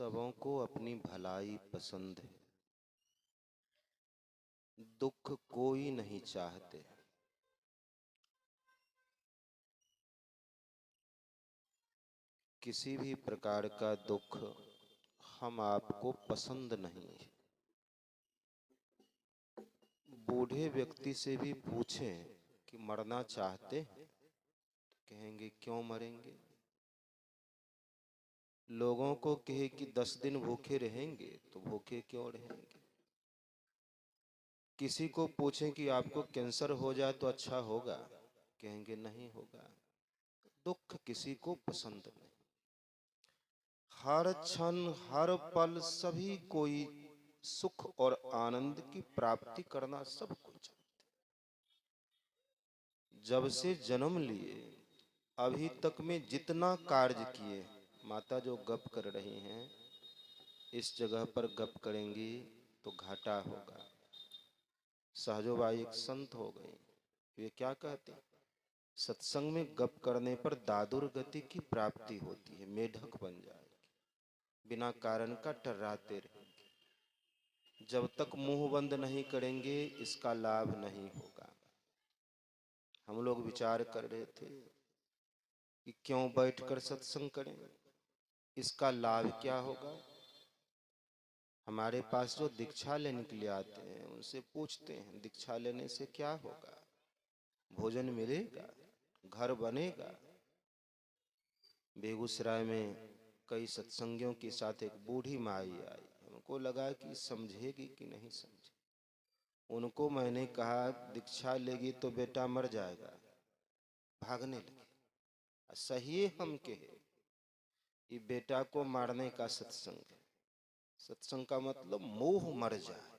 सबों को अपनी भलाई पसंद है, दुख कोई नहीं चाहते। किसी भी प्रकार का दुख हम आपको पसंद नहीं है। बूढ़े व्यक्ति से भी पूछें कि मरना चाहते हैं, कहेंगे क्यों मरेंगे। लोगों को कहे कि 10 दिन भूखे रहेंगे तो भूखे क्यों रहेंगे। किसी को पूछें कि आपको कैंसर हो जाए तो अच्छा होगा, कहेंगे नहीं होगा। दुख किसी को पसंद नहीं। हर क्षण हर पल सभी कोई सुख और आनंद की प्राप्ति करना सबको चाहते। जब से जन्म लिए अभी तक में जितना कार्य किए, माता जो गप कर रही हैं इस जगह पर गप करेंगी तो घाटा होगा। सहजोबाई एक संत हो गई, वे क्या कहते, सत्संग में गप करने पर दादुर गति की प्राप्ति होती है, मेढक बन जाएगी, बिना कारण का टर्राते रहेंगे। जब तक मुंह बंद नहीं करेंगे इसका लाभ नहीं होगा। हम लोग विचार कर रहे थे कि क्यों बैठकर सत्संग करें, इसका लाभ क्या होगा। हमारे पास जो दीक्षा लेने के लिए आते हैं उनसे पूछते हैं दीक्षा लेने से क्या होगा, भोजन मिलेगा, घर बनेगा। बेगूसराय में कई सत्संगियों के साथ एक बूढ़ी माई आई, हमको लगा कि समझेगी कि नहीं समझे। उनको मैंने कहा दीक्षा लेगी तो बेटा मर जाएगा, भागने लगे। सही हम कहे कि बेटा को मारने का सत्संग है। सत्संग का मतलब मोह मर जाए।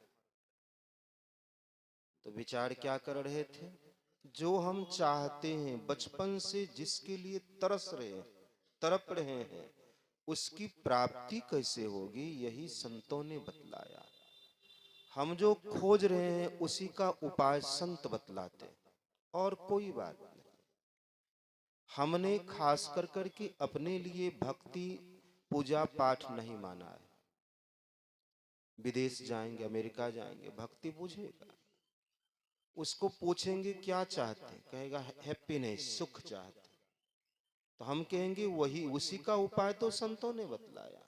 तो विचार क्या कर रहे थे, जो हम चाहते हैं बचपन से जिसके लिए तरस रहे हैं, तड़प रहे हैं, उसकी प्राप्ति कैसे होगी, यही संतों ने बतलाया। हम जो खोज रहे हैं उसी का उपाय संत बतलाते हैं, और कोई बात नहीं। हमने खास कर करके अपने लिए भक्ति पूजा पाठ नहीं माना है। विदेश जाएंगे, अमेरिका जाएंगे, भक्ति पूछेगा, उसको पूछेंगे क्या चाहते हैं, कहेगा हैप्पीनेस, सुख चाहते। तो हम कहेंगे वही, उसी का उपाय तो संतों ने बतलाया।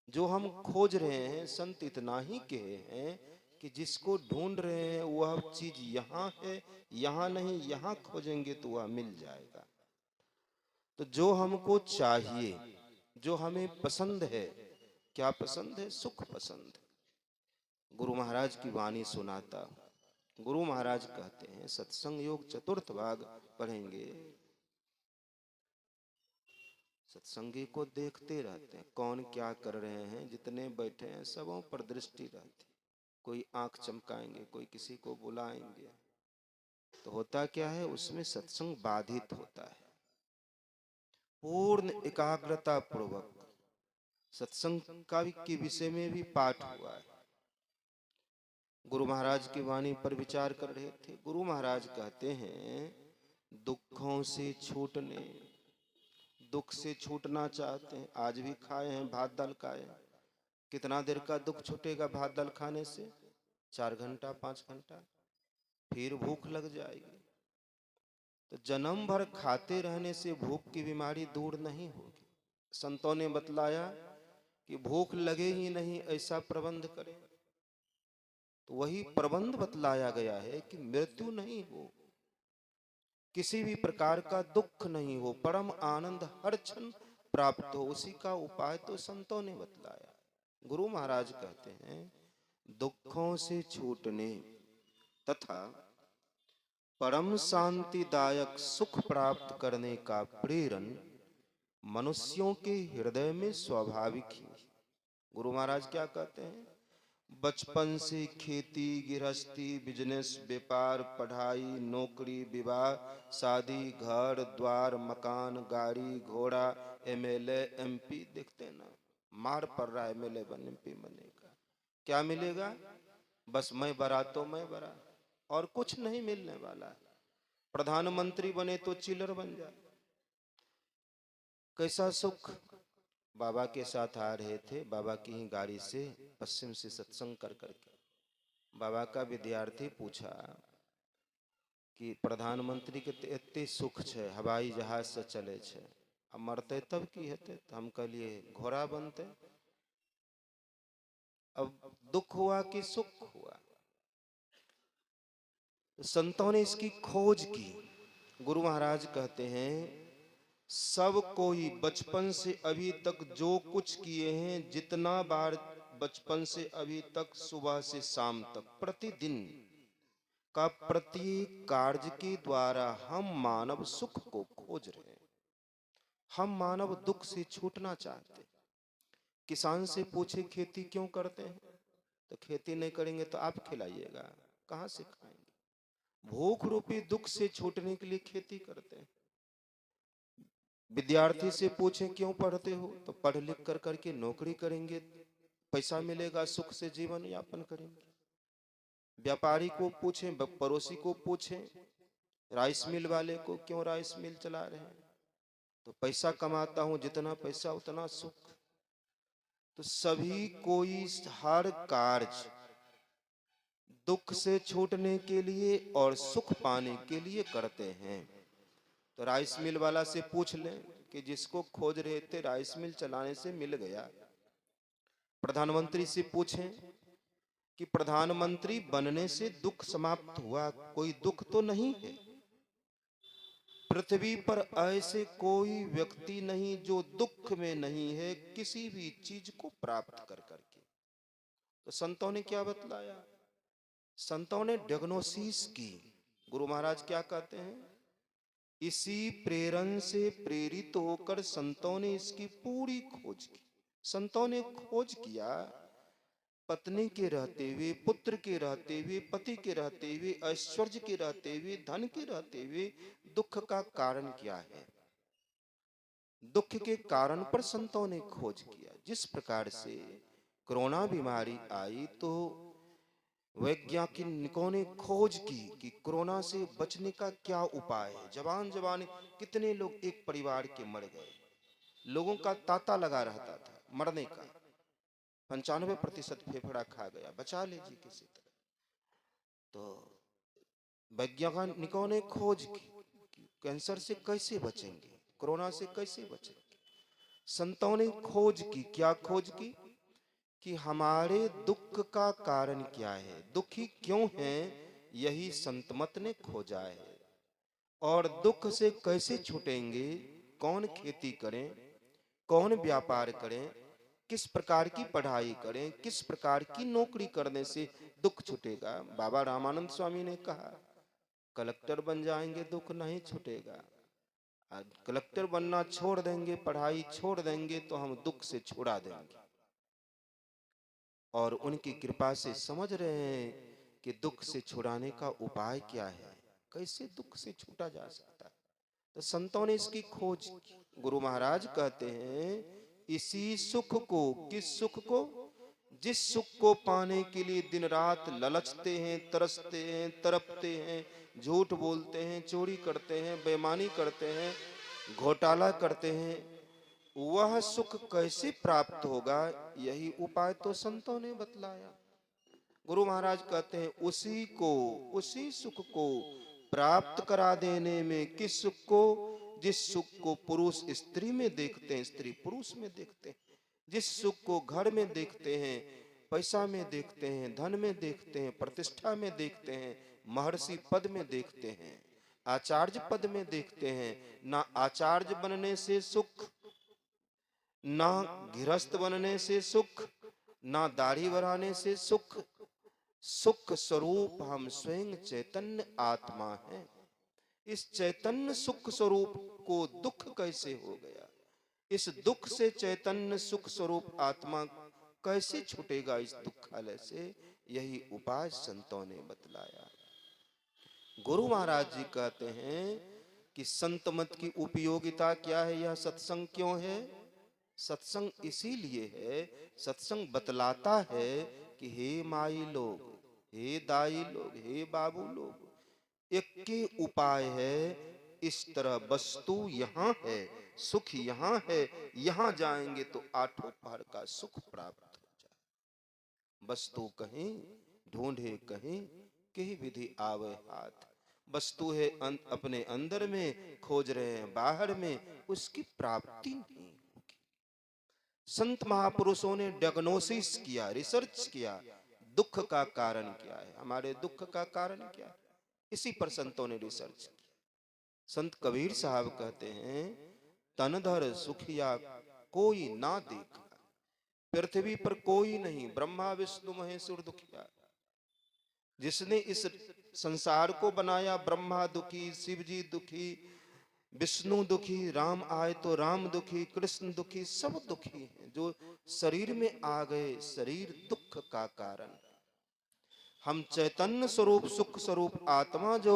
जो हम खोज रहे हैं संत इतना ही कहे हैं कि जिसको ढूंढ रहे हैं वह चीज यहाँ है, यहाँ नहीं, यहाँ खोजेंगे तो वह मिल जाएगा। तो जो हमको चाहिए, जो हमें पसंद है, क्या पसंद है, सुख पसंद है। गुरु महाराज की वाणी सुनाता, गुरु महाराज कहते हैं सत्संग योग चतुर्थ भाग पढ़ेंगे। सत्संगी को देखते रहते हैं कौन क्या कर रहे हैं, जितने बैठे हैं सबों पर दृष्टि रहती। कोई आंख चमकाएंगे, कोई किसी को बुलाएंगे, तो होता क्या है उसमें सत्संग बाधित होता है। पूर्ण एकाग्रता पूर्वक सत्संग का भी के विषय में भी पाठ हुआ है। गुरु महाराज की वाणी पर विचार कर रहे थे। गुरु महाराज कहते हैं दुखों से छूटने, दुख से छूटना चाहते हैं, आज भी खाए हैं भात दाल खाए हैं। कितना देर का दुख छूटेगा भात दाल खाने से, 4 घंटा 5 घंटा, फिर भूख लग जाएगी। तो जन्म भर खाते रहने से भूख की बीमारी दूर नहीं होगी। संतों ने बतलाया कि भूख लगे ही नहीं ऐसा प्रबंध करें। तो वही प्रबंध बतलाया गया है कि मृत्यु नहीं हो, किसी भी प्रकार का दुख नहीं हो, परम आनंद हर क्षण प्राप्त हो, उसी का उपाय तो संतों ने बतलाया। गुरु महाराज कहते हैं दुखों से छूटने तथा परम शांतिदायक सुख प्राप्त करने का प्रेरण मनुष्यों के हृदय में स्वाभाविक ही। गुरु महाराज क्या कहते हैं, बचपन से खेती गृहस्थी बिजनेस व्यापार पढ़ाई नौकरी विवाह शादी घर द्वार मकान गाड़ी घोड़ा एमएलए एमपी, देखते ना मार पड़ रहा है, एमएलए बन एमपी बनेगा, क्या मिलेगा, बस मैं बड़ा तो मैं बड़ा, और कुछ नहीं मिलने वाला। प्रधानमंत्री बने तो चिलर बन जाए। कैसा सुख, बाबा के साथ आ रहे थे, बाबा की ही गाड़ी से पश्चिम से सत्संग कर करके बाबा का विद्यार्थी पूछा कि प्रधानमंत्री के एते सुख है, हवाई जहाज से चले छे, अब मरते तब की हेते। तो हम कहलिए घोड़ा बनते। अब दुख हुआ कि सुख हुआ? तो संतों ने इसकी खोज की। गुरु महाराज कहते हैं सब कोई बचपन से अभी तक जो कुछ किए हैं, जितना बार बचपन से अभी तक सुबह से शाम तक प्रतिदिन का प्रत्येक कार्य के द्वारा हम मानव सुख को खोज रहे हैं। हम मानव दुख से छूटना चाहते हैं। किसान से पूछे खेती क्यों करते हैं, तो खेती नहीं करेंगे तो आप खिलाइएगा, कहां से खाएंगे। भूख रूपी दुख से छूटने के लिए खेती करते हैं। विद्यार्थी से पूछे क्यों पढ़ते हो, तो पढ़ लिख कर करके नौकरी करेंगे, पैसा मिलेगा, सुख से जीवन यापन करेंगे। व्यापारी को पूछे, पड़ोसी को पूछे, राइस मिल वाले को क्यों राइस मिल चला रहे हैं, तो पैसा कमाता हूं, जितना पैसा उतना सुख। तो सभी कोई हर कार्य दुख से छूटने के लिए और सुख पाने के लिए करते हैं। तो राइस मिल वाला से पूछ लें कि जिसको खोज रहे थे राइस मिल चलाने से मिल गया। प्रधानमंत्री से पूछें कि प्रधानमंत्री बनने से दुख समाप्त हुआ, कोई दुख तो नहीं है। पृथ्वी पर ऐसे कोई व्यक्ति नहीं जो दुख में नहीं है, किसी भी चीज को प्राप्त कर करके। तो संतों ने क्या बतलाया? संतों ने डायग्नोसिस की। गुरु महाराज क्या कहते हैं? इसी प्रेरण से प्रेरित होकर संतों ने इसकी पूरी खोज की। संतों ने खोज किया, पत्नी के रहते हुए, पुत्र के रहते हुए, पति के रहते हुए, ऐश्वर्य के रहते हुए, धन के रहते हुए दुख का कारण क्या है। दुख के कारण पर संतों ने खोज किया। जिस प्रकार से कोरोना बीमारी आई तो वैज्ञानिकों ने खोज की कि कोरोना से बचने का क्या उपाय है। जवान जवान कितने लोग एक परिवार के मर गए, लोगों का तांता लगा रहता था मरने का। 95% फेफड़ा खा गया, बचा लीजिए किसी तरह। तो वैज्ञानिकों ने खोज की कैंसर से कैसे बचेंगे, कोरोना से कैसे बचेंगे। संतों ने खोज की। क्या खोज की? कि हमारे दुख का कारण क्या है, दुखी क्यों हैं, यही संत मत ने खोजा है। और दुख से कैसे छूटेंगे, कौन खेती करें, कौन व्यापार करें, किस प्रकार की पढ़ाई करें, किस प्रकार की नौकरी करने से दुख छूटेगा। बाबा रामानंद स्वामी ने कहा कलेक्टर बन जाएंगे दुख नहीं छूटेगा, कलेक्टर बनना छोड़ देंगे, पढ़ाई छोड़ देंगे तो हम दुख से छुड़ा देंगे। और उनकी कृपा से समझ रहे हैं कि दुख से छुड़ाने का उपाय क्या है, कैसे दुख से छूटा जा सकता है। तो संतों ने इसकी खोज की। गुरु महाराज कहते हैं इसी सुख को, किस सुख को? जिस सुख को पाने के लिए दिन रात ललचते हैं, तरसते हैं, तड़पते हैं, झूठ बोलते हैं, चोरी करते हैं, बेईमानी करते हैं, घोटाला करते हैं, वह सुख कैसे प्राप्त होगा, यही उपाय तो संतों ने बतलाया। गुरु महाराज कहते हैं उसी को, उसी सुख को प्राप्त करा देने में, किस सुख को? जिस सुख को पुरुष स्त्री में देखते हैं, स्त्री पुरुष में देखते हैं। जिस सुख को घर में देखते हैं, पैसा में देखते हैं, धन में देखते हैं, प्रतिष्ठा में देखते हैं, महर्षि पद में देखते हैं, आचार्य पद में देखते हैं। ना आचार्य बनने से सुख, ना गृहस्थ बनने से सुख, ना दाढ़ी बढ़ाने से सुख। सुख स्वरूप हम स्वयं चैतन्य आत्मा हैं। इस चैतन्य सुख स्वरूप को दुख कैसे हो गया? इस दुख से चैतन्य सुख स्वरूप आत्मा कैसे छूटेगा इस दुखालय से? यही उपाय संतों ने बतलाया। गुरु महाराज जी कहते हैं कि संत मत की उपयोगिता क्या है, यह सत्संग क्यों है? सत्संग इसीलिए है, सत्संग बतलाता है कि हे माई लोग, हे दाई लोग, हे बाबू लोग, एक के उपाय है। इस तरह वस्तु यहाँ है, सुख यहाँ है, यहाँ जाएंगे तो आठों पहर का सुख प्राप्त हो जाए। वस्तु कहीं ढूंढे कहीं, कहीं विधि आवे हाथ। वस्तु है अपने अंदर में, खोज रहे हैं बाहर में, उसकी प्राप्ति नहीं होगी। संत महापुरुषों ने डायग्नोसिस किया, रिसर्च किया, दुख का कारण क्या है, हमारे दुख का कारण क्या है, इसी पर संतों ने रिसर्च किया। संत कबीर साहब कहते हैं, तनधर सुखिया कोई ना देखा, पृथ्वी पर कोई नहीं, ब्रह्मा विष्णु महेश्वर दुखिया। जिसने इस संसार को बनाया, ब्रह्मा दुखी, शिव जी दुखी, विष्णु दुखी, राम आए तो राम दुखी, कृष्ण दुखी, सब दुखी हैं। जो शरीर में आ गए, शरीर दुख का कारण। हम चैतन्य स्वरूप सुख स्वरूप आत्मा जो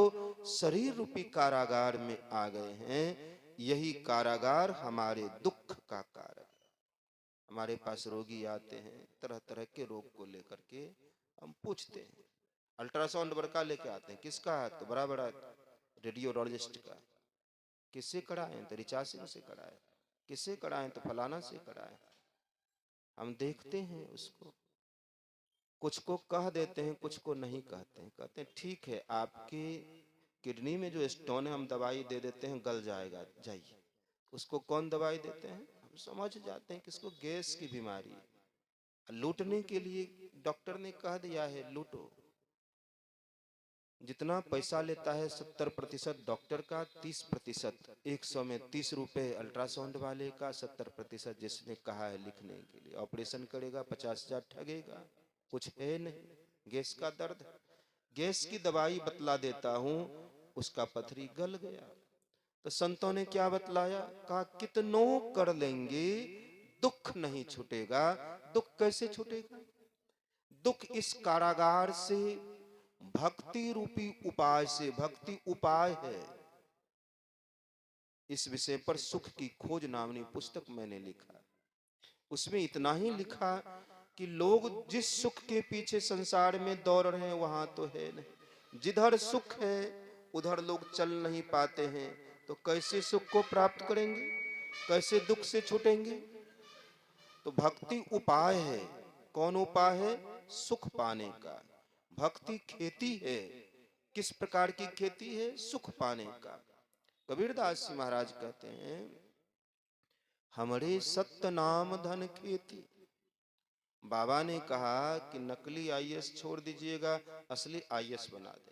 शरीर रूपी कारागार में आ गए हैं, यही कारागार हमारे दुख का कारण। हमारे पास रोगी आते हैं तरह तरह के रोग को लेकर के, हम पूछते हैं, अल्ट्रासाउंड बड़का लेके आते हैं, किसका है, तो बड़ा बड़ा रेडियोलॉजिस्ट का। किससे कराएं, तो रिचा सिंह से कराएं। किससे कराएं, तो फलाना से कराएं। हम देखते हैं उसको, कुछ को कह देते हैं, कुछ को नहीं कहते हैं। कहते हैं ठीक है, आपकी किडनी में जो स्टोन है हम दवाई दे देते हैं, गल जाएगा, जाइए। उसको कौन दवाई देते हैं, हम समझ जाते हैं कि इसको गैस की बीमारी है। लूटने के लिए डॉक्टर ने कह दिया है, लूटो। जितना पैसा लेता है 70% डॉक्टर का, 30%, 100 में 30 रुपए अल्ट्रासाउंड वाले का, 70% जिसने कहा है लिखने के लिए। ऑपरेशन करेगा 50,000 ठगेगा, कुछ है नहीं। गैस का दर्द, गैस की दवाई बतला देता हूं, उसका पथरी गल गया। तो संतों ने क्या बतलाया, कहा कितनों कर लेंगे दुख नहीं छूटेगा। दुख कैसे छूटेगा, दुख इस कारागार से भक्ति रूपी उपाय से, भक्ति उपाय है। इस विषय पर सुख की खोज नामनी पुस्तक मैंने लिखा। उसमें इतना ही लिखा कि लोग जिस सुख के पीछे संसार में दौड़ रहे हैं वहां तो है नहीं। जिधर सुख है उधर लोग चल नहीं पाते हैं, तो कैसे सुख को प्राप्त करेंगे, कैसे दुख से छूटेंगे। तो भक्ति उपाय है। कौन उपाय है, सुख पाने का। भक्ति खेती है। किस प्रकार की खेती है, सुख पाने का। कबीरदास जी महाराज कहते हैं, हमरे सत्य नाम धन खेती। बाबा ने कहा कि नकली आईएएस छोड़ दीजिएगा, असली आईएएस बना देंगे।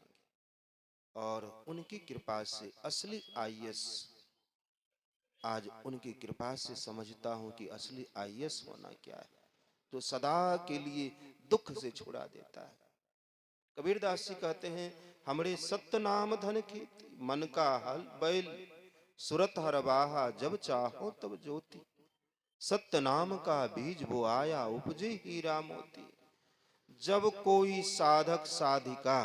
और उनकी कृपा से असली आईएएस, आज उनकी कृपा से समझता हूं कि असली आईएएस होना क्या है, तो सदा के लिए दुख से छुड़ा देता है। कबीरदास जी कहते हैं, हमरे सत्य नाम धन खेती, मन का हल बैल सुरत हरवाहा, जब चाहो तब ज्योति। सत्य नाम का बीज वो आया, उपजे हीरा मोती। जब कोई साधक साधिका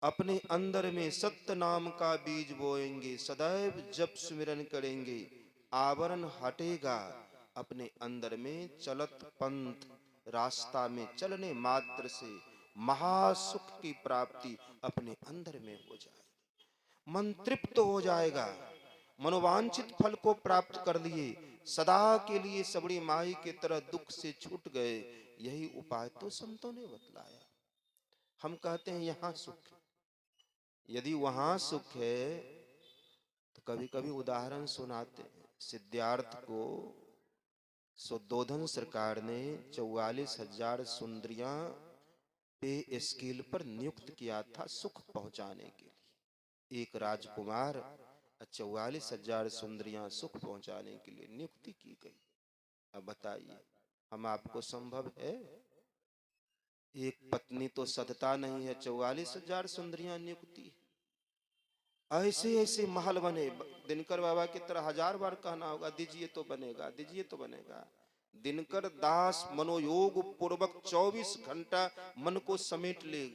अपने अंदर में सत्य नाम का बीज बोएंगे, सदैव जप सुमिरन करेंगे, आवरण हटेगा। अपने अंदर में चलत पंथ, रास्ता में चलने मात्र से महासुख की प्राप्ति अपने अंदर में हो जाएगी। मन तृप्त हो जाएगा, मनोवांछित फल को प्राप्त कर लिए, सदा के लिए सबड़ी माई की तरह दुख से छूट गए। यही उपाय तो संतों ने बतलाया। हम कहते हैं यहाँ सुख है, यदि वहां सुख है तो कभी कभी उदाहरण सुनाते हैं। सिद्धार्थ को शुद्धोधन सरकार ने 44,000 सुंदरियां पे स्केल पर नियुक्त किया था सुख पहुंचाने के लिए। एक राजकुमार 44,000 सुंदरियां सुख पहुंचाने के लिए नियुक्ति की गई। अब बताइए, हम आपको संभव है? एक पत्नी तो सधता नहीं है, 44,000 सुंदरियां नियुक्ति। ऐसे ऐसे महल बने। दिनकर बाबा की तरह 1000 बार कहना होगा, दीजिए तो बनेगा, दीजिए तो बनेगा। दिनकर दास मनोयोग पूर्वक 24 घंटा मन को समेट ले,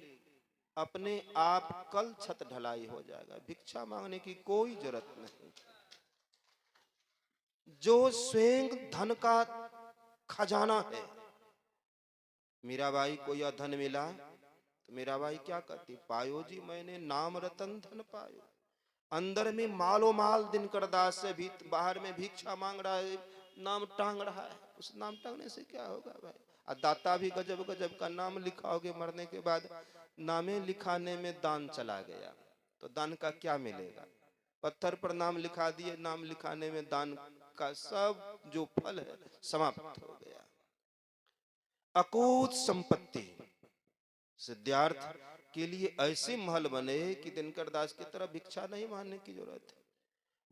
अपने आप कल छत ढलाई हो जाएगा। भिक्षा मांगने की कोई जरूरत नहीं। जो स्वयं धन का खजाना है। मीराबाई को यह धन मिला तो मीराबाई क्या कहती, पायो जी मैंने नाम रतन धन पायो। अंदर में मालो माल दिनकर दास से भी बाहर में भिक्षा मांग रहा है, नाम टांग रहा है। उस नाम टांगने से क्या होगा भाई? और दाता भी गजब गजब का नाम लिखाओगे, मरने के बाद नामे लिखाने में दान चला गया तो दान का क्या मिलेगा? पत्थर पर नाम लिखा दिए, नाम लिखाने में दान का सब जो फल है समाप्त हो गया। अकूत संपत्ति सिद्धार्थ के लिए ऐसे महल बने कि दिनकर दास की तरह भिक्षा नहीं मांगने की जरूरत है।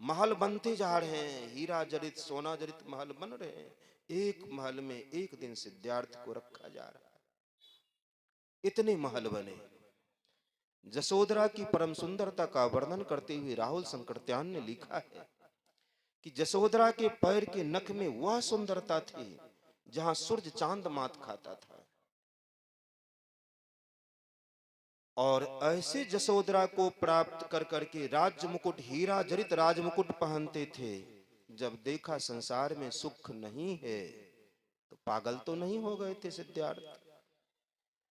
महल बनते जा रहे हैं, हीरा जड़ित सोना जड़ित महल बन रहे हैं। एक महल में एक दिन सिद्धार्थ को रखा जा रहा है। इतने महल बने। जसोदरा की परम सुंदरता का वर्णन करते हुए राहुल संकरत्यान ने लिखा है कि जसोदरा के पैर के नख में वह सुंदरता थी जहां सूरज चांद मात खाता था। और ऐसे जसोदरा को प्राप्त कर करके राज मुकुट, हीरा जड़ित राज मुकुट पहनते थे। जब देखा संसार में सुख नहीं है तो पागल तो नहीं हो गए थे सिद्धार्थ?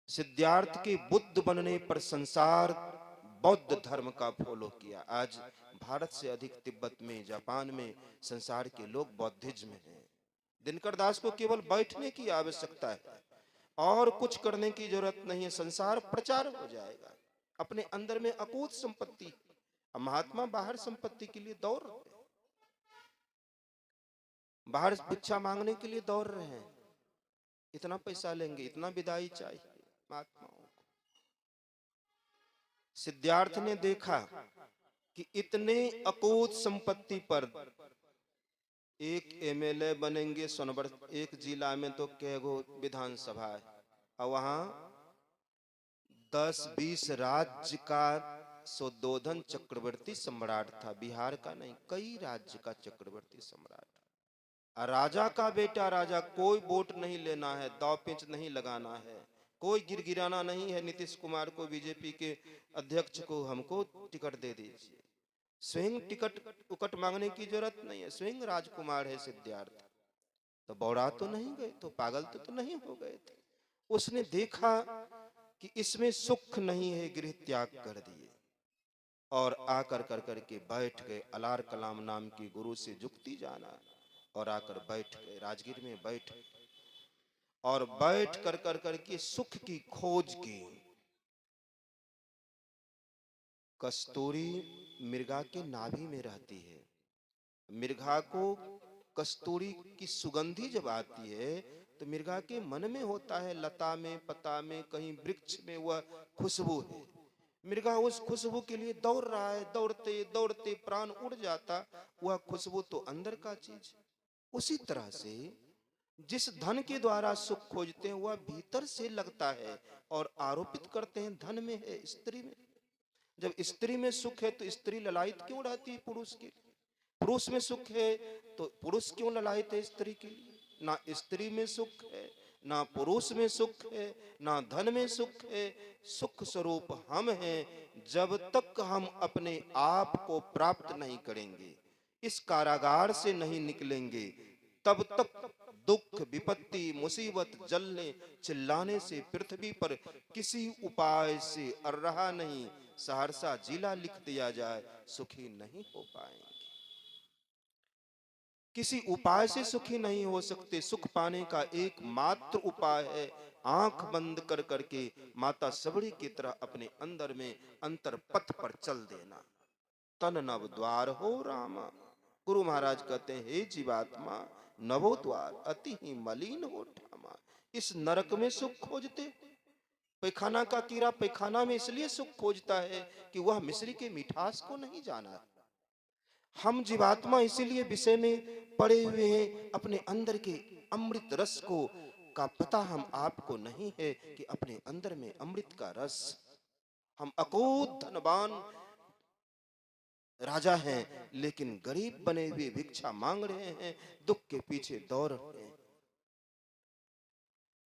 सिद्धार्थ के बुद्ध बनने पर संसार बौद्ध धर्म का फॉलो किया। आज भारत से अधिक तिब्बत में, जापान में संसार के लोग बौद्धिज्म में हैं। दिनकर दास को केवल बैठने की आवश्यकता है और कुछ करने की जरूरत नहीं है, संसार प्रचार हो जाएगा। अपने अंदर में अकूत संपत्ति। महात्मा बाहर संपत्ति के लिए दौड़ रहे हैं, बाहर भिक्षा मांगने के लिए दौड़ रहे हैं। इतना पैसा लेंगे, इतना विदाई चाहिए महात्माओं को। सिद्धार्थ ने देखा कि इतने अकूत संपत्ति पर एक एमएलए बनेंगे सोनभद्र, एक जिला में तो कैगो विधानसभा है, और वहां 10-20 राज्य का सुद्धोधन चक्रवर्ती सम्राट था। बिहार का नहीं, कई राज्य का चक्रवर्ती सम्राट। राजा का बेटा राजा, कोई वोट नहीं लेना है, दाव पेंच नहीं लगाना है, कोई गिरगिराना नहीं है नीतीश कुमार को, बीजेपी के अध्यक्ष को, हमको टिकट दे दीजिए। स्वयं टिकट उकट मांगने की जरूरत नहीं है, स्वयं राजकुमार है सिद्धार्थ। तो बौरा तो नहीं गए, तो पागल तो नहीं हो गए थे। उसने देखा कि इसमें सुख नहीं है, गृह त्याग कर दिए और आकर कर करके बैठ गए। अलार कलाम नाम की गुरु से जुक्ति जाना और आकर बैठ गए, राजगीर में बैठ और बैठ कर कर करके सुख की खोज की। कस्तूरी मृगा के नाभि में रहती है। मृगा को कस्तूरी की सुगंधी जब आती है तो मृगा के मन में होता है, लता में, पता में, कहीं वृक्ष में वह खुशबू है। मृगा उस खुशबू के लिए दौड़ रहा है, दौड़ते दौड़ते प्राण उड़ जाता। वह खुशबू तो अंदर का चीज। उसी तरह से जिस धन के द्वारा सुख खोजते हैं वह भीतर से लगता है और आरोपित करते हैं धन में है, स्त्री में। जब स्त्री में सुख है तो स्त्री ललायित क्यों रहती है पुरुष के लिए? पुरुष में सुख है तो पुरुष क्यों ललायित है स्त्री के लिए? ना स्त्री में सुख है, ना पुरुष में सुख है, ना धन में सुख है। सुख स्वरूप हम हैं। जब तक हम अपने आप को प्राप्त नहीं करेंगे, इस कारागार से नहीं निकलेंगे, तब तक दुख, विपत्ति, मुसीबत, जलने चिल्लाने से पृथ्वी पर किसी उपाय से और रहा नहीं। सहरसा जिला लिख दिया जाए, सुखी नहीं हो पाएंगे। किसी उपाय से सुखी नहीं हो सकते। सुख पाने का एकमात्र उपाय है आंख बंद कर करके माता सबड़ी की तरह अपने अंदर में अंतर पथ पर चल देना। तन नव द्वार हो रामा। गुरु महाराज कहते हैं, हे जीवात्मा, नवो द्वार अति ही मलिन हो ठामा। इस नरक में सुख खोजते। पैखाना का कीड़ा पैखाना में इसलिए सुख खोजता है कि वह मिश्री के मिठास को नहीं जाना। हम जीवात्मा इसीलिए विषय में पड़े हुए हैं, अपने अंदर के अमृत रस को का पता हम आपको नहीं है कि अपने अंदर में अमृत का रस। हम अकूत धनवान राजा हैं, लेकिन गरीब बने हुए भिक्षा मांग रहे हैं, दुख के पीछे दौड़ रहे हैं।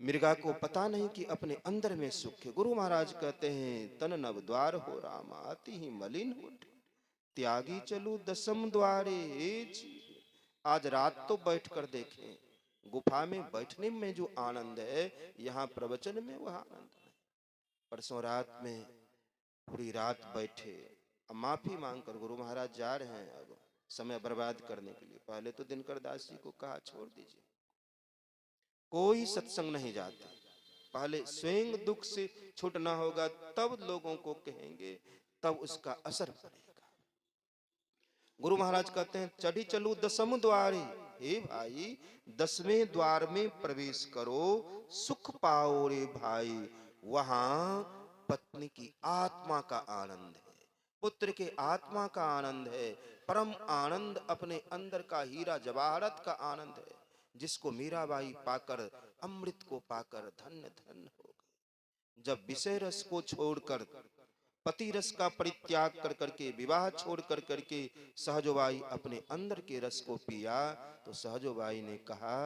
मृगा को पता नहीं कि अपने अंदर में सुख है। गुरु महाराज कहते हैं, तन नव द्वार हो रामा अति ही मलिन हो त्यागी चलू दसम द्वारे। आज रात तो बैठ कर देखें, गुफा में बैठने में जो आनंद है, यहाँ प्रवचन में वह आनंद है। परसों रात में पूरी रात बैठे अब माफी मांगकर गुरु महाराज जा रहे हैं अब समय बर्बाद करने के लिए। पहले तो दिनकर दास जी को कहा छोड़ दीजिए, कोई सत्संग नहीं जाता, पहले स्वयं दुख से छूटना होगा तब लोगों को कहेंगे, तब उसका असर पड़ेगा। गुरु महाराज कहते हैं चढ़ी चलू दसम द्वारे, हे भाई 10वें द्वार में प्रवेश करो, सुख पाओ रे भाई। वहां पत्नी की आत्मा का आनंद है, पुत्र के आत्मा का आनंद है, परम आनंद अपने अंदर का हीरा जवाहरत का आनंद है, जिसको मीराबाई पाकर, अमृत को पाकर धन्य धन्य हो गए। जब विषय रस को छोड़कर, पति रस का परित्याग कर करके, विवाह छोड़ कर करके सहजोबाई अपने अंदर के रस को पिया, तो सहजोबाई ने कहा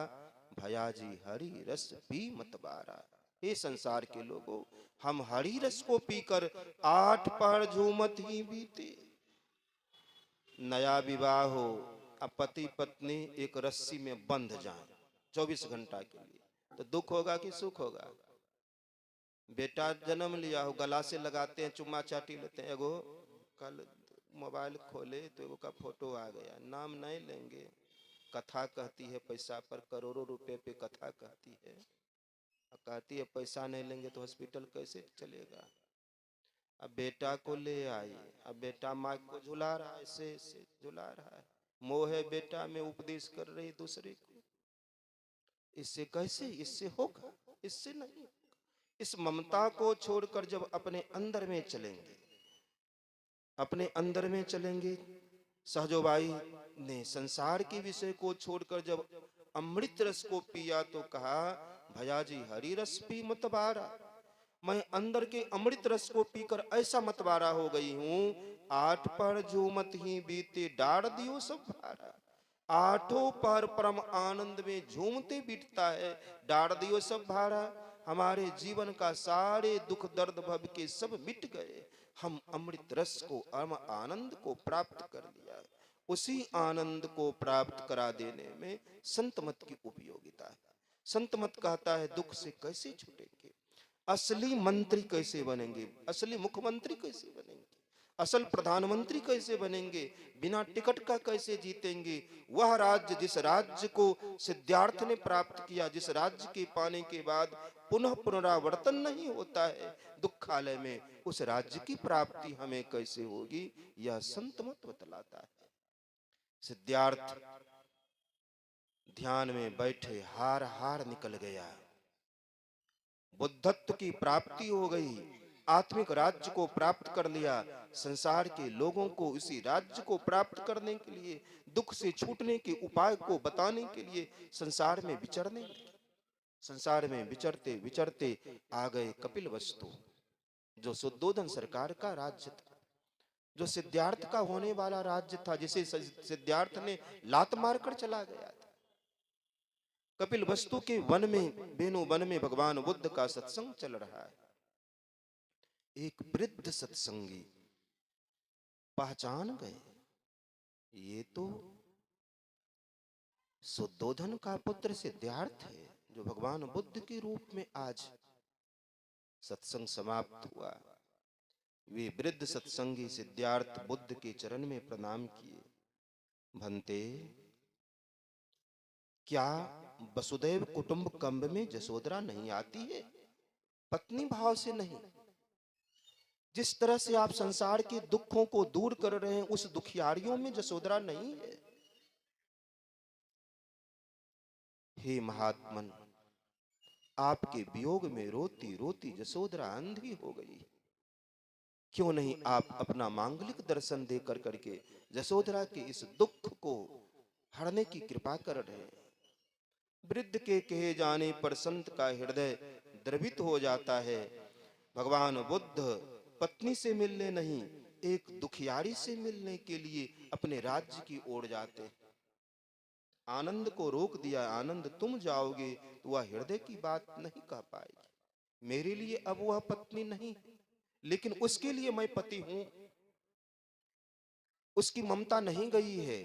भैया जी हरि रस पी मत बारा। हे संसार के लोगों, हम हरि रस को पीकर 8 पहर झूमत ही बीते। नया विवाह हो, अब पति पत्नी एक रस्सी में बंध जाए 24 घंटा के लिए, तो दुख होगा कि सुख होगा? बेटा जन्म लिया हो, गला से लगाते हैं, चुम्मा चाटी लेते हैं। एगो कल मोबाइल खोले तो एगो का फोटो आ गया, नाम नहीं लेंगे, कथा कहती है पैसा पर, करोड़ों रुपए पे कथा कहती है, कहती है पैसा नहीं लेंगे तो हॉस्पिटल कैसे चलेगा। अब बेटा को ले आई, अब बेटा माँ को झुला रहा है, ऐसे झुला रहा है, मोह है बेटा में उपदेश कर रही दूसरे को। इससे कैसे, इससे होगा? इससे नहीं। इस ममता को छोड़कर जब अपने अंदर में चलेंगे, अपने अंदर में चलेंगे, सहजोबाई ने संसार के विषय को छोड़कर जब अमृत रस को पिया तो कहा भैया जी हरि रस पी मत बारा। मैं अंदर के अमृत रस को पीकर ऐसा मतवारा हो गई हूं, 8 पहर झूमत ही बीते डार दियो सब भारा। 8 पहर परम आनंद में झूमते बीतता है, डार दियो सब भारा। हमारे जीवन का सारे दुख दर्द भव के सब मिट गए, हम अमृत रस को, आनंद को प्राप्त कर लिया। उसी आनंद को प्राप्त करा देने में संत मत की उपयोगिता है। संत मत कहता है दुख से कैसे छूटेंगे, असली मंत्री कैसे बनेंगे, असली मुख्यमंत्री कैसे बनेंगे, असल प्रधानमंत्री कैसे बनेंगे, बिना टिकट का कैसे जीतेंगे। वह राज्य जिस राज्य को सिद्धार्थ ने प्राप्त किया, जिस राज्य के पाने के बाद पुनः पुनरावर्तन नहीं होता है दुखालय में, उस राज्य की प्राप्ति हमें कैसे होगी, यह संत मत बतलाता है। सिद्धार्थ ध्यान में बैठे हार हार निकल गया, बुद्धत्व की प्राप्ति हो गई, आत्मिक राज्य को प्राप्त कर लिया। संसार के लोगों को इसी राज्य को प्राप्त करने के लिए, दुख से छूटने के उपाय को बताने के लिए संसार में विचरने लगे। संसार में विचरते विचरते आ गए कपिल वस्तु, जो शुद्धोधन सरकार का राज्य था, जो सिद्धार्थ का होने वाला राज्य था, जिसे सिद्धार्थ ने लात मारकर चला गया था। कपिल वस्तु के वन में, बेनु वन में भगवान बुद्ध का सत्संग चल रहा है। एक वृद्ध सत्संगी पहचान गए, ये तो शुद्धोधन का पुत्र सिद्धार्थ है, जो भगवान बुद्ध के रूप में आज सत्संग समाप्त हुआ। वे वृद्ध सत्संगी सिद्धार्थ बुद्ध के चरण में प्रणाम किए। भंते, क्या वसुदेव कुटुंबकम में जसोदरा नहीं आती है? पत्नी भाव से नहीं, जिस तरह से आप संसार के दुखों को दूर कर रहे हैं, उस दुखियारियों में जसोदरा नहीं है। हे महात्मन, आपके वियोग में रोती रोती जसोदरा अंधी हो गई, क्यों नहीं आप अपना मांगलिक दर्शन दे कर करके जसोदरा के इस दुख को हरने की कृपा कर रहे हैं। वृद्ध के कहे जाने पर संत का हृदय द्रवित हो जाता है। भगवान बुद्ध पत्नी से मिलने नहीं, एक दुखियारी से मिलने के लिए अपने राज्य की ओर जाते हैं। आनंद को रोक दिया, आनंद तुम जाओगे तो वह हृदय की बात नहीं कह पाएगी। मेरे लिए अब वह पत्नी नहीं, लेकिन उसके लिए मैं पति हूं। उसकी ममता नहीं गई है,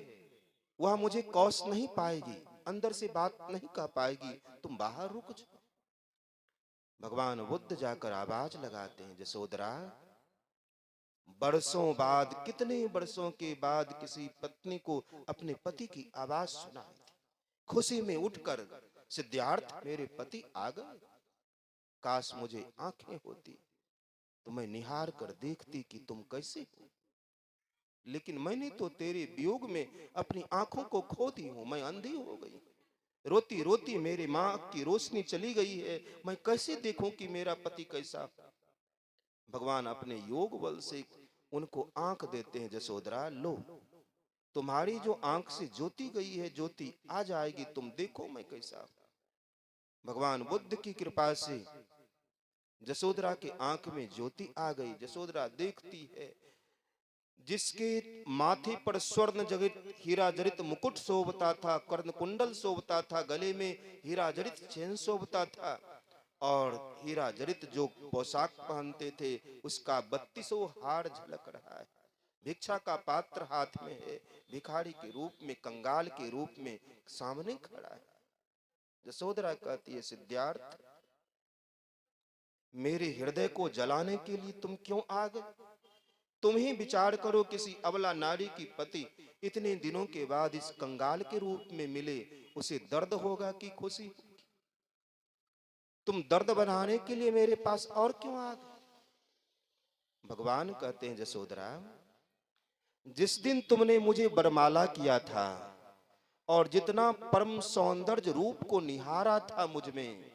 वह मुझे कौश नहीं पाएगी, अंदर से बात नहीं कह पाएगी, तुम बाहर रुक जाओ। भगवान बुद्ध जाकर आवाज लगाते हैं, जसोदरा वर्षों बाद, कितने वर्षों के बाद किसी पत्नी को अपने पति की आवाज सुनाई थी। खुशी में उठकर, सिद्धार्थ मेरे पति आ गए, काश मुझे आंखें होती तो मैं निहार कर देखती कि तुम कैसे हो, लेकिन मैंने तो तेरे वियोग में अपनी आंखों को खो दी हूं, मैं अंधी हो गई। रोती रोती मेरी मां की रोशनी चली गई है, मैं कैसे देखूं कि मेरा पति कैसा। भगवान अपने योग बल से उनको आंख देते हैं, जसोदरा लो, तुम्हारी जो आंख से ज्योति गई है, ज्योति आ जाएगी, तुम देखो मैं कैसा। भगवान बुद्ध की कृपा से जसोदरा के आंख में ज्योति आ गई। जसोदरा देखती है, जिसके माथे पर स्वर्ण जड़ित हीरा जड़ित मुकुट शोभता था, कर्ण कुंडल शोभता था, गले में हीरा जड़ित चैन शोभता था, और हीरा जड़ित जो पोशाक पहनते थे उसका 32 हार झलक रहा है। भिक्षा का पात्र हाथ में है, भिखारी के रूप में, कंगाल के रूप में सामने खड़ा है। जसोदरा कहती है, सिद्धार्थ मेरे हृदय को जलाने के लिए तुम क्यों आ गए? तुम ही विचार करो, किसी अबला नारी की पति इतने दिनों के बाद इस कंगाल के रूप में मिले, उसे दर्द होगा कि खुशी होगी? तुम दर्द बनाने के लिए मेरे पास और क्यों आ गए? भगवान कहते हैं, जसोदरा जिस दिन तुमने मुझे वरमाला किया था और जितना परम सौंदर्य रूप को निहारा था मुझ में,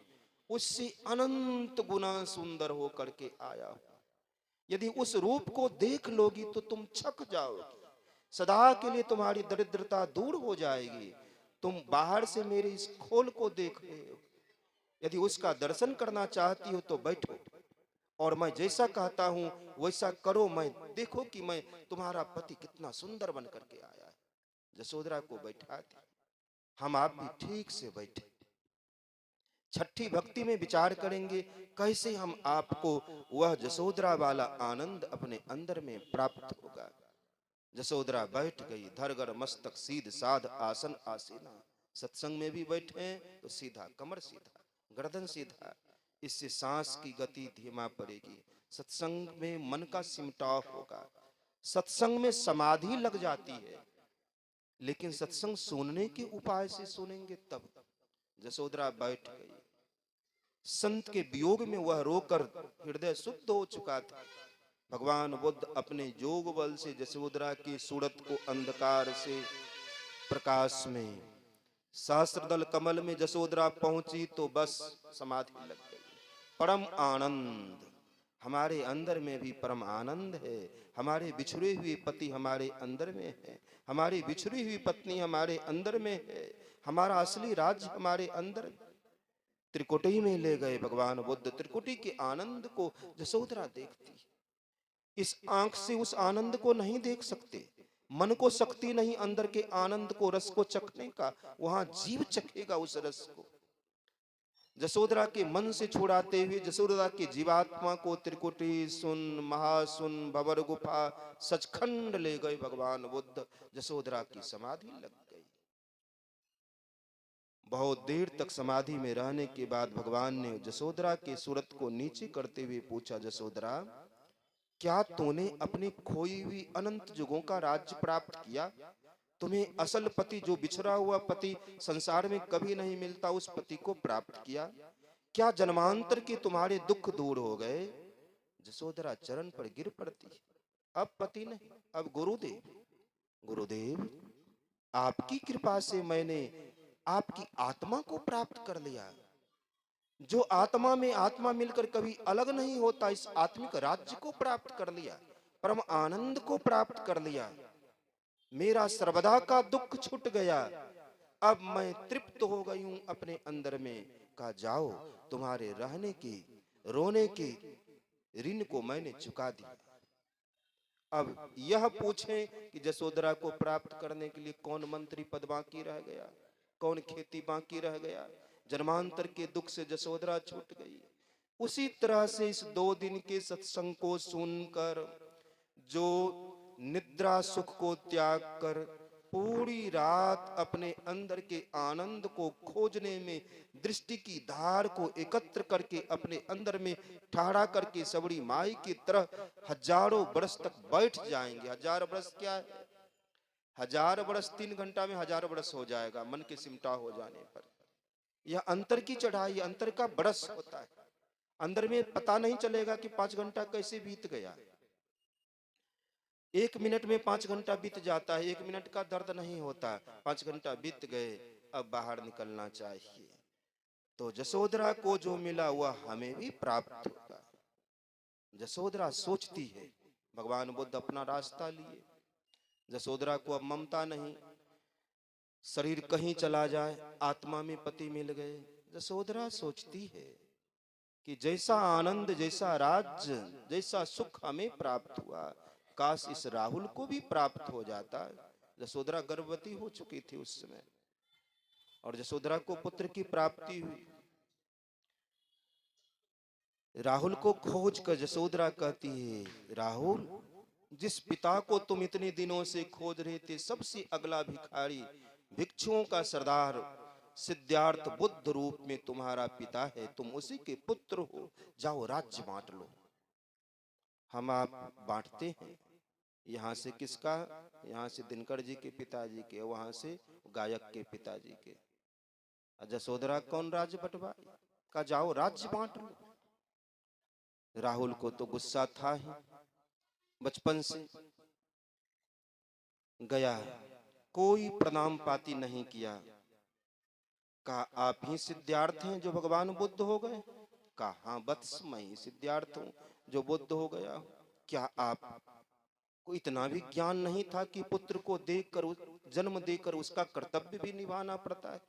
उससे अनंत गुना सुंदर होकर के आया। यदि उस रूप को देख लोगी तो तुम छक जाओगी, सदा के लिए तुम्हारी दरिद्रता दूर हो जाएगी। तुम बाहर से मेरे इस खोल को देख रहे हो, यदि उसका दर्शन करना चाहती हो तो बैठो, और मैं जैसा कहता हूं वैसा करो। मैं देखो कि मैं तुम्हारा पति कितना सुंदर बन करके आया है। जसोदरा को बैठा दी। हम आप भी ठीक से बैठे, छठी भक्ति में विचार करेंगे कैसे हम आपको वह जसोदरा वाला आनंद अपने अंदर में प्राप्त होगा। जसोदरा बैठ गई, धरगर मस्तक सीध साध आसन आसीना। सत्संग में भी बैठे हैं तो सीधा कमर, सीधा गर्दन सीधा, इससे सांस की गति धीमा पड़ेगी। सत्संग में मन का सिमटाव होगा। सत्संग में समाधि लग जाती है, लेकिन सत्संग सुनने के उपाय से सुनेंगे तब। जसोदरा बैठ गई। संत के वियोग में वह रोकर हृदय शुद्ध हो चुका था। भगवान बुद्ध अपने योग बल से जसोदरा की सूरत को अंधकार से प्रकाश में, सहस्त्रदल कमल में जसोदरा पहुंची तो बस समाधि लग गई। परम आनंद, हमारे अंदर में भी परम आनंद है। हमारे बिछड़े हुए पति हमारे अंदर में है, हमारी बिछड़ी हुई पत्नी हमारे अंदर में है, हमारा असली राज्य हमारे अंदर। त्रिकुटी में ले गए भगवान बुद्ध। त्रिकुटी के आनंद को जसोदरा देखती। इस आंख से उस आनंद को नहीं देख सकते, मन को शक्ति नहीं अंदर के आनंद को, रस को चखने का। वहां जीव चखेगा उस रस को। जसोदरा के मन से छुड़ाते हुए जसोदरा के जीवात्मा को त्रिकुटी सुन, महासुन, भंवर गुफा, सचखंड ले गए भगवान बुद्ध। जसोदरा की समाधि लग गई। बहुत देर तक समाधि में रहने के बाद भगवान ने जसोदरा के सूरत को नीचे करते हुए पूछा, जसोदरा क्या तूने अपनी खोई हुई अनंत युगों का राज्य प्राप्त किया? तुम्हें असल पति, जो बिछड़ा हुआ पति संसार में कभी नहीं मिलता, उस पति को प्राप्त किया? क्या जन्मांतर के तुम्हारे दुख दूर हो गए? जसोदरा चरण पर गिर पड़ती। अब पति नहीं, अब गुरुदेव। गुरुदेव आपकी कृपा से मैंने आपकी आत्मा को प्राप्त कर लिया। जो आत्मा में आत्मा मिलकर कभी अलग नहीं होता, इस आत्मिक राज्य को प्राप्त कर लिया, परम आनंद को प्राप्त कर लिया। मेरा सर्वदा का दुख छूट गया। अब मैं तृप्त हो गई हूं अपने अंदर में। कहा जाओ, तुम्हारे रहने की, रोने की ऋण को मैंने चुका दिया। अब यह पूछें कि जसोदरा को प्राप्त करने के लिए कौन मंत्री पद बाकी रह गया, कौन खेती बाकी रह गया? जन्मांतर के दुख से जसोदरा छूट गई। उसी तरह से इस 2 दिन के सत्संग को सुनकर जो निद्रा सुख को त्याग कर पूरी रात अपने अंदर के आनंद को खोजने में, दृष्टि की धार को एकत्र करके अपने अंदर में ठहरा करके सबड़ी माई की तरह हजारों वर्ष तक बैठ जाएंगे। 1000 वर्ष क्या है? 1000 वर्ष 3 घंटा में 1000 वर्ष हो जाएगा मन के सिमटा हो जाने पर। यह अंतर की चढ़ाई, अंतर का बरस होता है। अंदर में पता नहीं चलेगा कि 5 घंटा कैसे बीत गया। 1 मिनट में 5 घंटा बीत जाता है, 1 मिनट का दर्द नहीं होता। 5 घंटा बीत गए, अब बाहर निकलना चाहिए। तो जसोदरा को जो मिला वह हमें भी प्राप्त होगा। जसोदरा सोचती है, भगवान बुद्ध अपना रास्ता लिए। जसोदरा को अब ममता नहीं, शरीर कहीं चला जाए, आत्मा में पति मिल गए। जसोदरा सोचती है कि जैसा आनंद, जैसा राज्य, जैसा सुख हमें प्राप्त हुआ, काश इस राहुल को भी प्राप्त हो जाता। जसोदरा गर्भवती हो चुकी थी उस समय और जसोदरा को पुत्र की प्राप्ति हुई। राहुल को खोज कर जसोदरा कहती है, राहुल, जिस पिता को तुम इतने दिनों से खोज रहे थे, सबसे अगला भिखारी, भिक्षुओं का सरदार सिद्धार्थ बुद्ध रूप में तुम्हारा पिता है, तुम उसी के पुत्र हो, जाओ राज्य बांट लो। हम आप बांटते हैं। यहाँ से किसका? यहाँ से दिनकर जी के पिताजी के, वहां से गायक के पिताजी के। जसोदरा कौन राज्य बंटवाई? का जाओ राज्य बांट लो। राहुल को तो गुस्सा था ही, बचपन से गया, कोई प्रणाम पाती नहीं किया। कहा आप ही सिद्धार्थ हैं जो भगवान बुद्ध हो गए? कहा हाँ वत्स, मैं ही सिद्धार्थ हूं जो बुद्ध हो गया। क्या आप को इतना भी ज्ञान नहीं था कि पुत्र को देकर, जन्म देकर उसका कर्तव्य भी निभाना पड़ता है?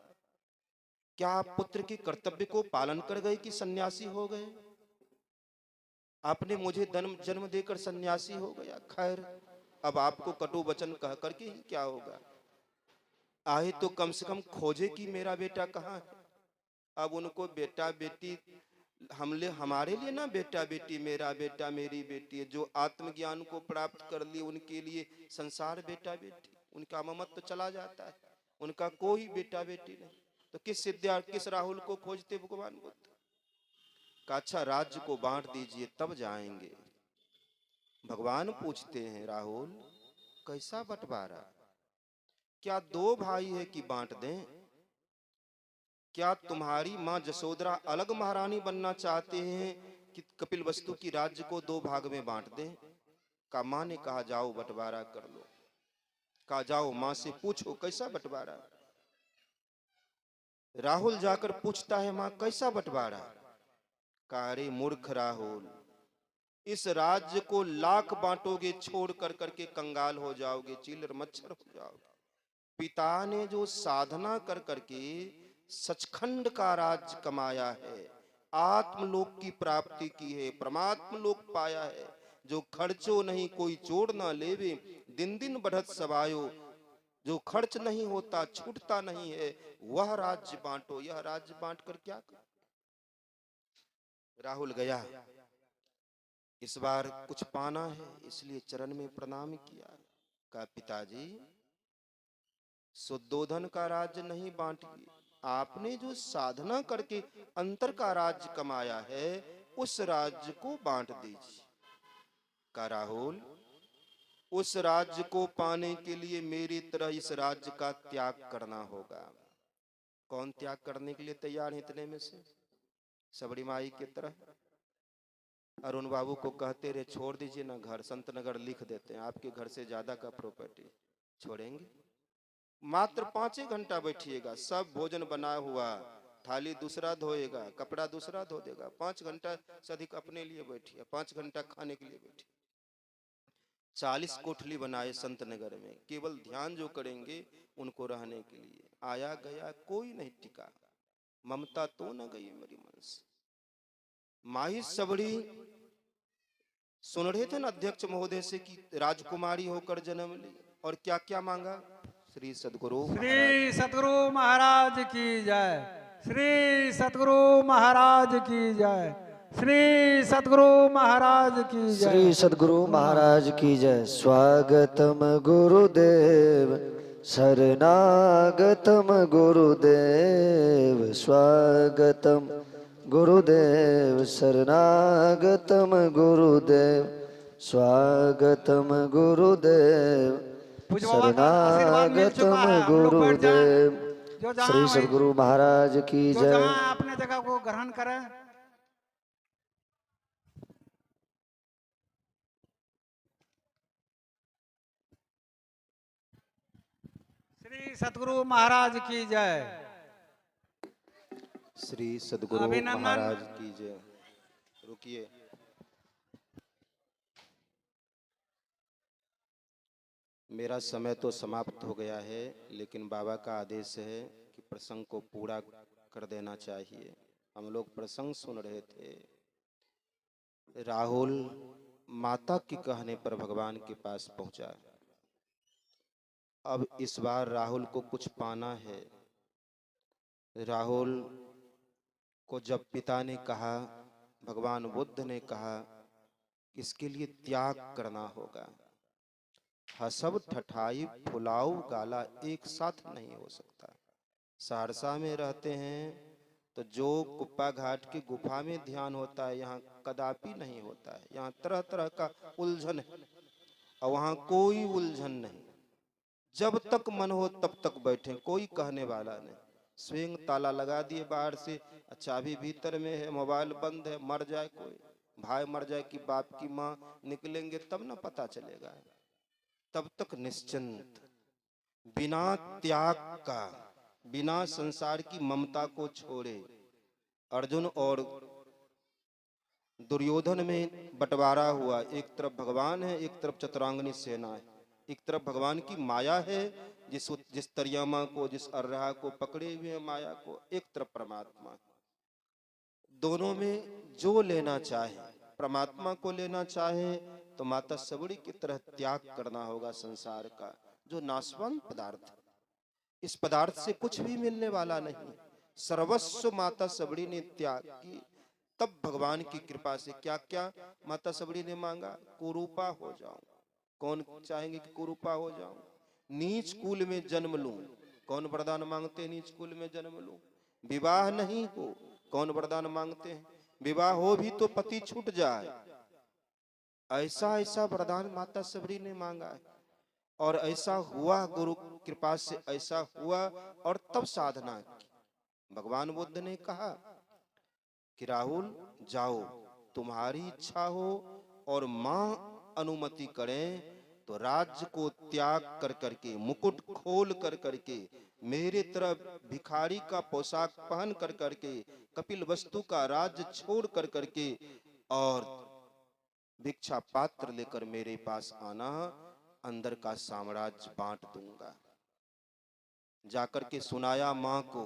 क्या आप पुत्र के कर्तव्य को पालन कर गए कि सन्यासी हो गए? आपने मुझे जन्म देकर सन्यासी हो गया। खैर, अब आपको कटु वचन कह करके ही क्या होगा। आए तो कम से कम खोजे कि मेरा बेटा कहाँ है। अब उनको बेटा बेटी, हमारे लिए ना बेटा बेटी, मेरा बेटा मेरी बेटी है। जो आत्मज्ञान को प्राप्त कर लिए उनके लिए संसार बेटा बेटी, उनका ममत्व तो चला जाता है, उनका कोई बेटा बेटी नहीं। तो किस सिद्धार्थ, किस राहुल को खोजते भगवान बुद्ध? का अच्छा राज्य को बांट दीजिए तब जाएंगे। भगवान पूछते हैं, राहुल कैसा बंटवारा? क्या 2 भाई है कि बांट दें? क्या तुम्हारी माँ जसोदरा अलग महारानी बनना चाहते हैं कि कपिलवस्तु की राज्य को 2 भाग में बांट दें? का माँ ने कहा जाओ बंटवारा कर लो। कहा जाओ माँ से पूछो कैसा बंटवारा। राहुल जाकर पूछता है, माँ कैसा बंटवारा? कहा अरे मूर्ख राहुल, इस राज्य को लाख बांटोगे, छोड़ कर करके कंगाल हो जाओगे, चिल्लर मच्छर हो जाओगे। पिता ने जो साधना कर करके सचखंड का राज्य कमाया है, आत्मलोक की प्राप्ति की है, परमात्म लोक पाया है, जो खर्चो नहीं कोई चोर ना लेवे, दिन दिन बढ़त सवायो, जो खर्च नहीं होता छूटता नहीं है, वह राज्य बांटो। यह राज्य बांट कर क्या कर? राहुल गया, इस बार कुछ पाना है इसलिए चरण में प्रणाम किया। कहा पिताजी, शुद्धोधन का राज्य नहीं बांटिए, आपने जो साधना करके अंतर का राज्य कमाया है उस राज्य को बांट दीजिए। कहा राहुल, उस राज्य को पाने के लिए मेरी तरह इस राज्य का त्याग करना होगा। कौन त्याग करने के लिए तैयार है इतने में से? सबरी माई की तरह अरुण बाबू को कहते रहे छोड़ दीजिए ना घर, संत नगर लिख देते हैं, आपके घर से ज्यादा का प्रॉपर्टी छोड़ेंगे। मात्र 5 घंटा बैठिएगा, सब भोजन बना हुआ, थाली दूसरा धोएगा, कपड़ा दूसरा धो देगा। 5 घंटा से अधिक अपने लिए बैठिए, 5 घंटा खाने के लिए बैठिए। 40 कोठली बनाए संत नगर में, केवल ध्यान जो करेंगे उनको रहने के लिए। आया गया कोई नहीं टिका, ममता तो न गई मेरी मन से। माही सबड़ी सुन रहे थे ना अध्यक्ष महोदय से कि राजकुमारी होकर जन्म ली, और क्या क्या मांगा? श्री सद्गुरु महाराज की जय, श्री सद्गुरु महाराज की जय, श्री सद्गुरु महाराज की जय, श्री सद्गुरु महाराज की जय। स्वागतम गुरुदेव, शरणागतम गुरुदेव स्वागतम गुरुदेव शरणागतम गुरुदेव स्वागतम गुरुदेव पूज्य बाबा का आशीर्वाद मिल चुका शरणागतम है, हम लोग बैठ जाएं। गुरुदेव। जो श्री जहाँ सद्गुरु महाराज की जो जय। जहाँ अपने जगह को ग्रहण करें। श्री सतगुरु महाराज की जय। श्री सद्गुरु अभिनंदन। महाराज की जय। रुकिए, मेरा समय तो समाप्त हो गया है, लेकिन बाबा का आदेश है कि प्रसंग को पूरा कर देना चाहिए। हम लोग प्रसंग सुन रहे थे। राहुल माता के कहने पर भगवान के पास पहुंचा। अब इस बार राहुल को कुछ पाना है। राहुल को जब पिता ने कहा, भगवान बुद्ध ने कहा, इसके लिए त्याग करना होगा। हसब ठठाई फुलाऊ गाला एक साथ नहीं हो सकता। सहरसा में रहते हैं तो जो कुप्पा घाट की गुफा में ध्यान होता है, यहाँ कदापि नहीं होता है। यहाँ तरह तरह का उलझन है और वहाँ कोई उलझन नहीं। जब तक मन हो तब तक बैठे, कोई कहने वाला नहीं। स्वयं ताला लगा दिए बाहर से, चाबी भीतर में है, मोबाइल बंद है। मर जाए कोई, भाई मर जाए कि बाप की माँ, निकलेंगे तब ना पता चलेगा। तब तक निश्चिंत, बिना त्याग का, बिना संसार की ममता को छोड़े। अर्जुन और दुर्योधन में बंटवारा हुआ। एक तरफ भगवान है, एक तरफ चतुरांगनी सेना है। एक तरफ भगवान की माया है, जिस तरियामा को, जिस अर्राह को पकड़े हुए है माया को, एक तरफ परमात्मा। दोनों में जो लेना चाहे, परमात्मा को लेना चाहे तो माता सबड़ी की तरह त्याग करना होगा संसार का, जो नाशवान पदार्थ। इस पदार्थ से कुछ भी मिलने वाला नहीं। सर्वस्व माता सबड़ी ने त्याग की। तब भगवान की कृपा से क्या क्या माता सबड़ी ने मांगा? कुरूपा हो जाऊं। कौन चाहेंगे कि कुरूपा हो जाऊं? नीच कुल में जन्म लूं। कौन वरदान मांगते हैं नीच कुल में जन्म लूं? विवाह नहीं हो। कौन वरदान मांगते हैं? विवाह हो भी तो पति छूट जाए। ऐसा ऐसा वरदान माता सबरी ने मांगा है और ऐसा हुआ। गुरु कृपा से ऐसा हुआ और तब साधना की। भगवान बुद्ध ने कहा कि राहुल जाओ, तुम्हारी इच्छा हो और मां अनुमति करें तो राज्य को त्याग कर करके, मुकुट खोल कर करके, मेरे तरफ भिखारी का पोशाक पहन कर करके, कपिल वस्तु का राज्य छोड़ कर करके और भिक्षा पात्र लेकर मेरे पास आना। अंदर का साम्राज्य बांट दूंगा। जाकर के सुनाया मां को।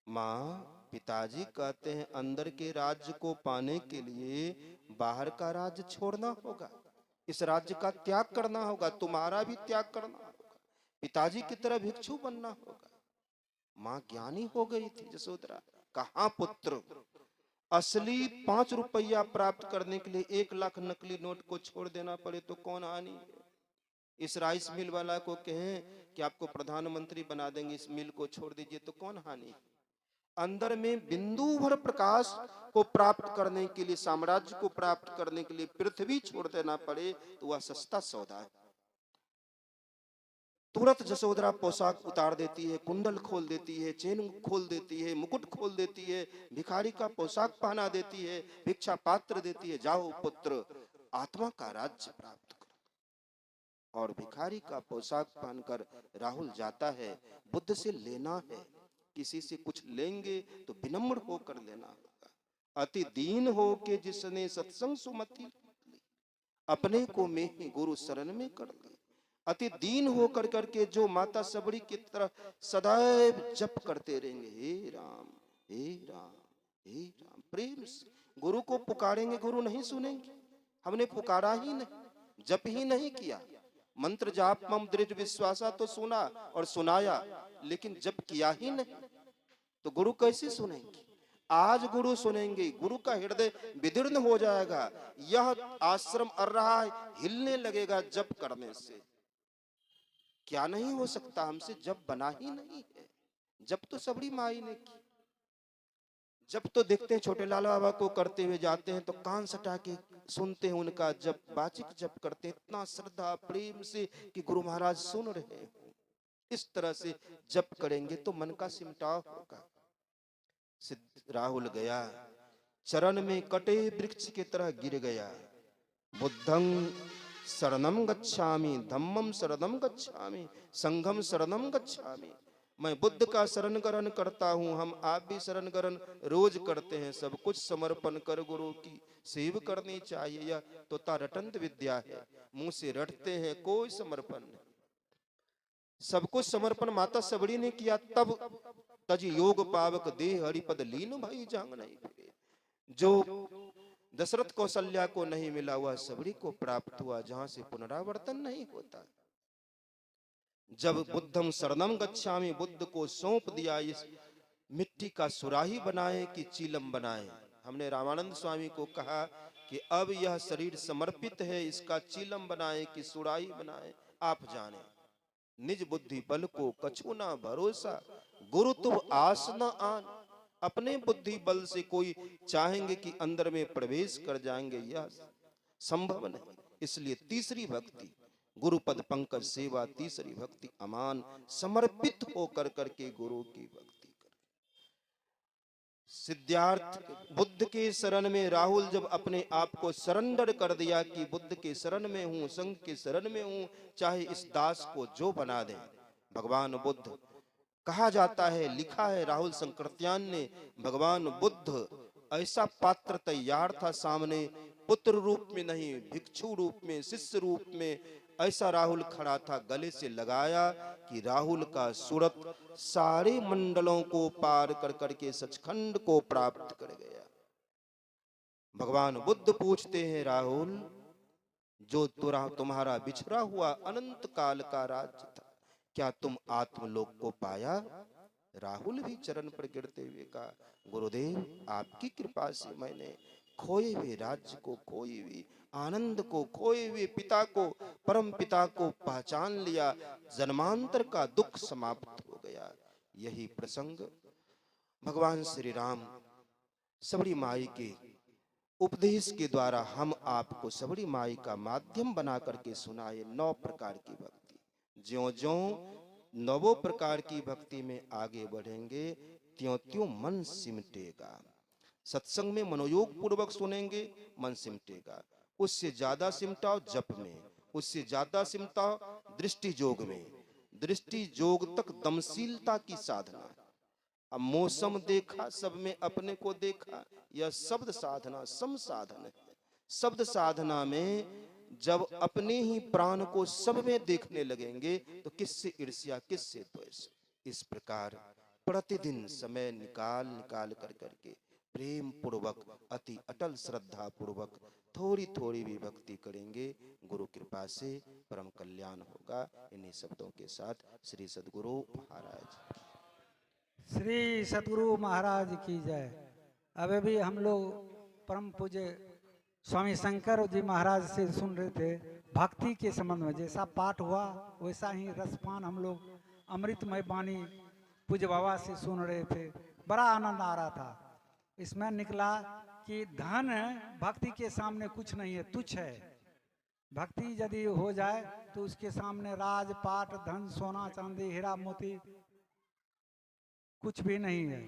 मां, पिताजी कहते हैं अंदर के राज्य को पाने के लिए बाहर का राज्य छोड़ना होगा, इस राज्य का त्याग करना होगा, तुम्हारा भी त्याग करना होगा, पिताजी की तरह भिक्षु बनना होगा। मां ज्ञानी हो गई थी यशोधरा। कहां पुत्र, असली 5 रुपया प्राप्त करने के लिए 1 लाख नकली नोट को छोड़ देना पड़े तो कौन हानि है? इस राइस मिल वाला को कहें कि आपको प्रधानमंत्री बना देंगे, इस मिल को छोड़ दीजिए तो कौन हानि? अंदर में बिंदु भर प्रकाश को प्राप्त करने के लिए, साम्राज्य को प्राप्त करने के लिए पृथ्वी छोड़ देना पड़े तो वह सस्ता सौदा है। तुरंत यशोधरा पोशाक उतार देती है, कुंडल खोल देती है, चेन खोल देती है, मुकुट खोल देती है, भिखारी का पोशाक पहना देती है, भिक्षा पात्र देती है। जाओ पुत्र, आत्मा का राज्य प्राप्त करो। और भिखारी का पोशाक पहनकर राहुल जाता है। बुद्ध से लेना है, किसी से कुछ लेंगे तो विनम्र होकर लेना होगा। अति दीन हो के जिसने सत्संग सुमति, अपने को में ही गुरु शरण में कर ली। अति दीन होकर करके जो माता सबड़ी की तरह सदैव जप करते रहेंगे, हे राम हे राम हे राम, प्रेम से गुरु को पुकारेंगे, गुरु नहीं सुनेंगे। हमने पुकारा ही नहीं, जप ही नहीं किया। मंत्र जाप मम दृढ़ विश्वासा तो सुना और सुनाया, लेकिन जप किया ही नहीं तो गुरु कैसे सुनेंगे? आज गुरु सुनेंगे, गुरु का हृदय विदीर्ण हो जाएगा। यह आश्रम अर रहा है, हिलने लगेगा जप करने से। क्या नहीं हो सकता हमसे, जब बना ही नहीं है। जब तो सबरी माई ने की। जब तो देखते हैं छोटे लाल बाबा को करते हुए जाते हैं तो कान सटा के सुनते हैं उनका जब, बाचिक जब करते हैं इतना श्रद्धा प्रेम से कि गुरु महाराज सुन रहे हैं। इस तरह से जप करेंगे तो मन का सिमटाव होगा। सिद्ध राहुल गया, चरण में कटे वृक्ष की तरह गिर गया। बुद्धं शरणं गच्छामि, धम्मं शरणं गच्छामि, संघं शरणं गच्छामि। मैं बुद्ध का शरण ग्रहण करता हूँ। हम आप भी शरण ग्रहण रोज करते हैं। सब कुछ समर्पण कर गुरु की सेव करनी चाहिए। यह तोता रटंत विद्या है, मुंह से रटते हैं, कोई समर्पण नहीं। सब कुछ समर्पण माता सबरी ने किया, तब तज योग पावक देह हरिपद लीन भाई जांग नहीं फिरे। जो दशरथ कौशल्या को नहीं मिला हुआ सबरी को प्राप्त हुआ, जहां से पुनरावर्तन नहीं होता। जब बुद्धम शरणम गच्छामि, बुद्ध को सौंप दिया, इस मिट्टी का सुराही बनाए कि चीलम बनाए। हमने रामानंद स्वामी को कहा कि अब यह शरीर समर्पित है, इसका चीलम बनाए कि सुराही बनाए, आप जाने। निज बुद्धि बल को कछु ना भरोसा, गुरु तुम आस न आन। अपने बुद्धि बल से कोई चाहेंगे कि अंदर में प्रवेश कर जाएंगे, यह संभव नहीं। इसलिए तीसरी भक्ति गुरु पद पंकज सेवा, तीसरी भक्ति अमान, समर्पित होकर करके गुरु की भक्ति कर। सिद्धार्थ बुद्ध के शरण में राहुल जब अपने आप को सरेंडर कर दिया कि बुद्ध के शरण में हूं, संघ के शरण में हूं, चाहे इस दास को जो बना दे। भगवान बुद्ध कहा जाता है, लिखा है राहुल संकृत्यान ने, भगवान बुद्ध ऐसा पात्र तैयार था सामने, पुत्र रूप में नहीं, भिक्षु रूप में, शिष्य रूप में ऐसा राहुल खड़ा था। गले से लगाया कि राहुल का सूरत सारे मंडलों को पार कर करके सचखंड को प्राप्त कर गया। भगवान बुद्ध पूछते हैं, राहुल जो तुम्हारा बिछड़ा हुआ अनंत काल का राज्य था, क्या तुम आत्मलोक को पाया? राहुल भी चरण पर गिरते हुए कहा, गुरुदेव आपकी कृपा से मैंने खोए हुए राज्य को, खोए हुए आनंद को, खोए हुए पिता को, परम पिता को पहचान लिया। जन्मांतर का दुख समाप्त हो गया। यही प्रसंग भगवान श्री राम सबरी माई के उपदेश के द्वारा हम आपको सबरी माई का माध्यम बना करके सुनाए। 9 प्रकार की भक्ति, ज्यों-ज्यों 9 प्रकार की भक्ति में आगे बढ़ेंगे, त्यों-त्यों मन सिमटेगा। सत्संग में मनोयोग पूर्वक सुनेंगे, मन सिमटेगा। उससे ज्यादा सिमटाओ जप में, उससे ज्यादा सिमटाओ दृष्टि जोग में। दृष्टि जोग तक दमशीलता की साधना। अब मौसम देखा, सब में अपने को देखा, यह शब्द साधना सम साधन है। शब्द साधना में जब अपने ही प्राण को सब में देखने लगेंगे तो किससे ईर्ष्या, किससे द्वेष। इस प्रकार प्रतिदिन समय निकाल कर करके प्रेम पूर्वक, अति अटल श्रद्धा पूर्वक थोड़ी थोड़ी भी भक्ति करेंगे, गुरु कृपा से परम कल्याण होगा। इन्हीं शब्दों के साथ श्री सद्गुरु महाराज, श्री सद्गुरु महाराज की जय। अभी भी हम लोग परम पूज्य स्वामी शंकर जी महाराज से सुन रहे थे भक्ति के संबंध में। जैसा पाठ हुआ वैसा ही रसपान हम लोग अमृतमय वाणी पूज्य बाबा से सुन रहे थे। बड़ा आनंद आ रहा था। इसमें निकला कि धन भक्ति के सामने कुछ नहीं है, तुच्छ है। भक्ति यदि हो जाए तो उसके सामने राजपाट, धन, सोना, चांदी, हीरा, मोती कुछ भी नहीं है।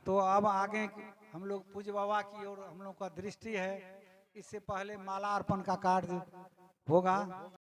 तो अब आगे हम लोग पूज्य बाबा की ओर हम लोग का दृष्टि है। इससे पहले माला अर्पण का कार्य होगा।